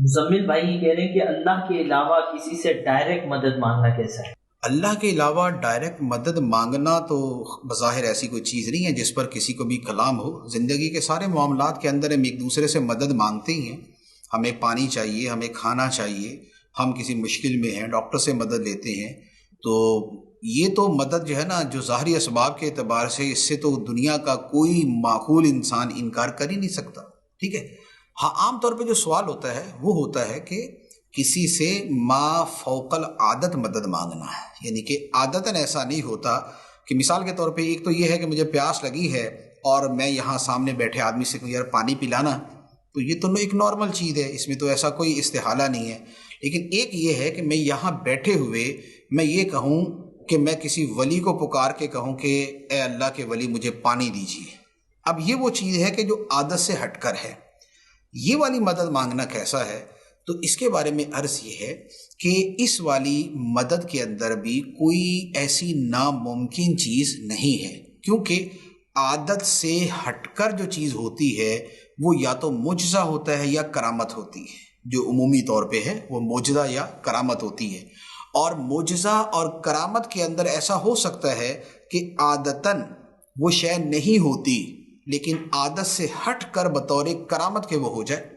مزمل بھائی یہ کہہ رہے ہیں کہ اللہ کے علاوہ کسی سے ڈائریکٹ مدد مانگنا کیسا ہے؟ اللہ کے علاوہ ڈائریکٹ مدد مانگنا تو بظاہر ایسی کوئی چیز نہیں ہے جس پر کسی کو بھی کلام ہو۔ زندگی کے سارے معاملات کے اندر ہم ایک دوسرے سے مدد مانگتے ہی ہیں۔ ہمیں پانی چاہیے، ہمیں کھانا چاہیے، ہم کسی مشکل میں ہیں، ڈاکٹر سے مدد لیتے ہیں۔ تو یہ تو مدد جو ہے نا، جو ظاہری اسباب کے اعتبار سے، اس سے تو دنیا کا کوئی معقول انسان انکار کر ہی نہیں سکتا، ٹھیک ہے۔ ہاں، عام طور پہ جو سوال ہوتا ہے وہ ہوتا ہے کہ کسی سے ما فوق العادت مدد مانگنا ہے، یعنی کہ عادتاً ایسا نہیں ہوتا کہ مثال کے طور پہ ایک تو یہ ہے کہ مجھے پیاس لگی ہے اور میں یہاں سامنے بیٹھے آدمی سے کہوں یار پانی پلانا، تو یہ تو ایک نارمل چیز ہے، اس میں تو ایسا کوئی استحالہ نہیں ہے۔ لیکن ایک یہ ہے کہ میں یہاں بیٹھے ہوئے میں یہ کہوں کہ میں کسی ولی کو پکار کے کہوں کہ اے اللہ کے ولی مجھے پانی دیجیے، اب یہ وہ چیز ہے کہ جو عادت سے ہٹ کر ہے۔ یہ والی مدد مانگنا کیسا ہے؟ تو اس کے بارے میں عرض یہ ہے کہ اس والی مدد کے اندر بھی کوئی ایسی ناممکن چیز نہیں ہے، کیونکہ عادت سے ہٹ کر جو چیز ہوتی ہے وہ یا تو معجزہ ہوتا ہے یا کرامت ہوتی ہے۔ جو عمومی طور پہ ہے وہ معجزہ یا کرامت ہوتی ہے، اور معجزہ اور کرامت کے اندر ایسا ہو سکتا ہے کہ عادتاً وہ شے نہیں ہوتی لیکن عادت سے ہٹ کر بطور کرامت کے وہ ہو جائے۔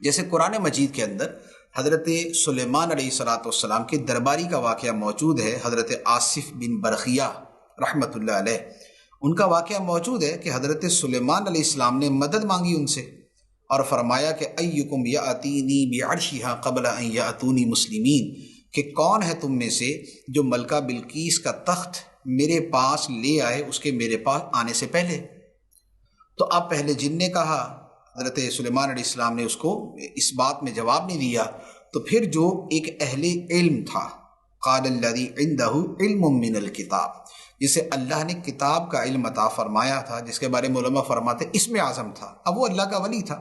جیسے قرآن مجید کے اندر حضرت سلیمان علیہ السلام کے درباری کا واقعہ موجود ہے۔ حضرت آصف بن برخیہ رحمۃ اللہ علیہ، ان کا واقعہ موجود ہے کہ حضرت سلیمان علیہ السلام نے مدد مانگی ان سے اور فرمایا کہ ایکم یاتینی بعرشھا قبل ان یاتونی مسلمین، کہ کون ہے تم میں سے جو ملکہ بلقیس کا تخت میرے پاس لے آئے اس کے میرے پاس آنے سے پہلے۔ تو اب پہلے جن نے کہا، حضرت سلیمان علیہ السلام نے اس کو اس بات میں جواب نہیں دیا، تو پھر جو ایک اہل علم تھا، قال الذی عنده علم من الکتاب، جسے اللہ نے کتاب کا علم عطا فرمایا تھا، جس کے بارے میں علماء فرماتے اسم اعظم تھا، اب وہ اللہ کا ولی تھا۔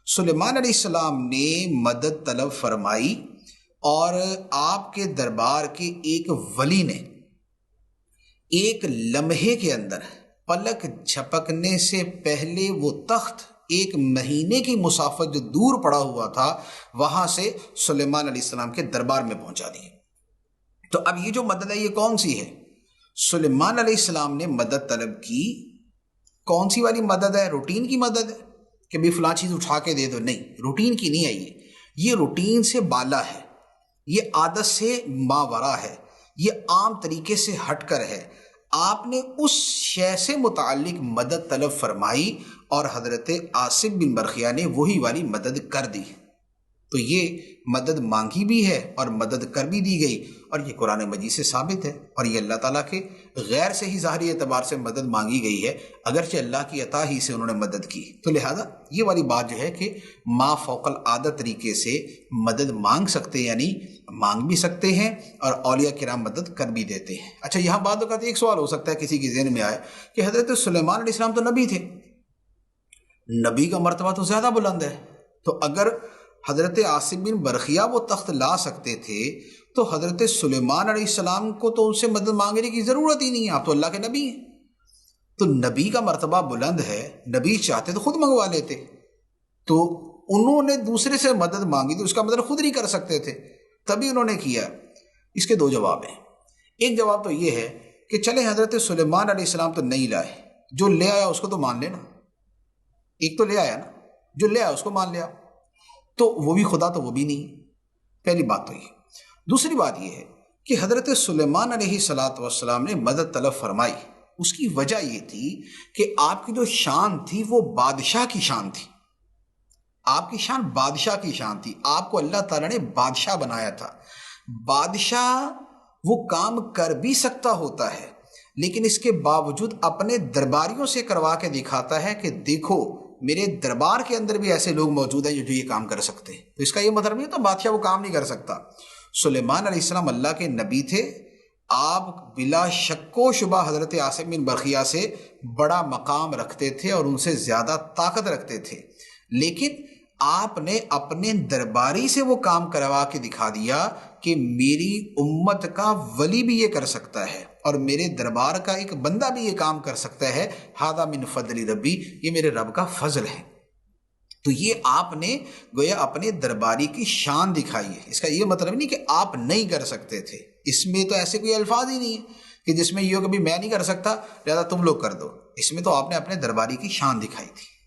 سلیمان علیہ السلام نے مدد طلب فرمائی اور آپ کے دربار کے ایک ولی نے ایک لمحے کے اندر پلک جھپکنے سے پہلے وہ تخت ایک مہینے کی مسافت جو دور پڑا ہوا تھا وہاں سے سلیمان علیہ السلام کے دربار میں پہنچا دیے۔ تو اب یہ جو مدد ہے یہ کون سی ہے؟ سلیمان علیہ السلام نے مدد طلب کی، کون سی والی مدد ہے؟ روٹین کی مدد ہے کہ بھی فلاں چیز اٹھا کے دے دو، نہیں، روٹین کی نہیں ہے، یہ روٹین سے بالا ہے، یہ عادت سے ماورا ہے، یہ عام طریقے سے ہٹ کر ہے۔ آپ نے اس شے سے متعلق مدد طلب فرمائی اور حضرت آصف بن برخیہ نے وہی والی مدد کر دی، تو یہ مدد مانگی بھی ہے اور مدد کر بھی دی گئی، اور یہ قرآن مجید سے ثابت ہے، اور یہ اللہ تعالیٰ کے غیر سے ہی ظاہری اعتبار سے مدد مانگی گئی ہے، اگرچہ اللہ کی عطا ہی سے انہوں نے مدد کی۔ تو لہٰذا یہ والی بات جو ہے کہ ما فوق العادت طریقے سے مدد مانگ سکتے، یعنی مانگ بھی سکتے ہیں اور اولیاء کرام مدد کر بھی دیتے ہیں۔ اچھا، یہاں بعد اوقات ایک سوال ہو سکتا ہے کسی کے ذہن میں آئے کہ حضرت سلیمان علیہ السلام تو نبی تھے، نبی کا مرتبہ تو زیادہ بلند ہے، تو اگر حضرت آصف بن برخیہ وہ تخت لا سکتے تھے تو حضرت سلیمان علیہ السلام کو تو ان سے مدد مانگنے کی ضرورت ہی نہیں ہے، آپ تو اللہ کے نبی ہیں۔ تو نبی کا مرتبہ بلند ہے، نبی چاہتے تو خود منگوا لیتے، تو انہوں نے دوسرے سے مدد مانگی تو اس کا مطلب خود نہیں کر سکتے تھے، تبھی انہوں نے کیا۔ اس کے دو جواب ہیں۔ ایک جواب تو یہ ہے کہ چلے حضرت سلیمان علیہ السلام تو نہیں لائے، جو لے آیا اس کو تو مان لینا، ایک تو لے آیا نا، جو لے آیا اس کو مان لیا، تو وہ بھی خدا تو وہ بھی نہیں، پہلی بات تو یہ۔ دوسری بات یہ ہے کہ حضرت سلیمان علیہ السلام نے مدد طلب فرمائی، اس کی وجہ یہ تھی کہ آپ کی جو شان تھی وہ بادشاہ کی شان تھی، آپ کی شان بادشاہ کی شان تھی، آپ کو اللہ تعالیٰ نے بادشاہ بنایا تھا۔ بادشاہ وہ کام کر بھی سکتا ہوتا ہے لیکن اس کے باوجود اپنے درباریوں سے کروا کے دکھاتا ہے کہ دیکھو میرے دربار کے اندر بھی ایسے لوگ موجود ہیں جو یہ کام کر سکتے ہیں، تو اس کا یہ مطلب نہیں تو بادشاہ وہ کام نہیں کر سکتا۔ سلیمان علیہ السلام اللہ کے نبی تھے، آپ بلا شک و شبہ حضرت آصف بن برخیہ سے بڑا مقام رکھتے تھے اور ان سے زیادہ طاقت رکھتے تھے، لیکن آپ نے اپنے درباری سے وہ کام کروا کے دکھا دیا کہ میری امت کا ولی بھی یہ کر سکتا ہے اور میرے دربار کا ایک بندہ بھی یہ کام کر سکتا ہے، ھذا من فضل ربی، یہ میرے رب کا فضل ہے۔ تو یہ آپ نے گویا اپنے درباری کی شان دکھائی ہے. اس کا یہ مطلب نہیں کہ آپ نہیں کر سکتے تھے، اس میں تو ایسے کوئی الفاظ ہی نہیں ہے کہ جس میں یہ ہو کہ میں نہیں کر سکتا لہذا تم لوگ کر دو. اس میں تو آپ نے اپنے درباری کی شان دکھائی تھی.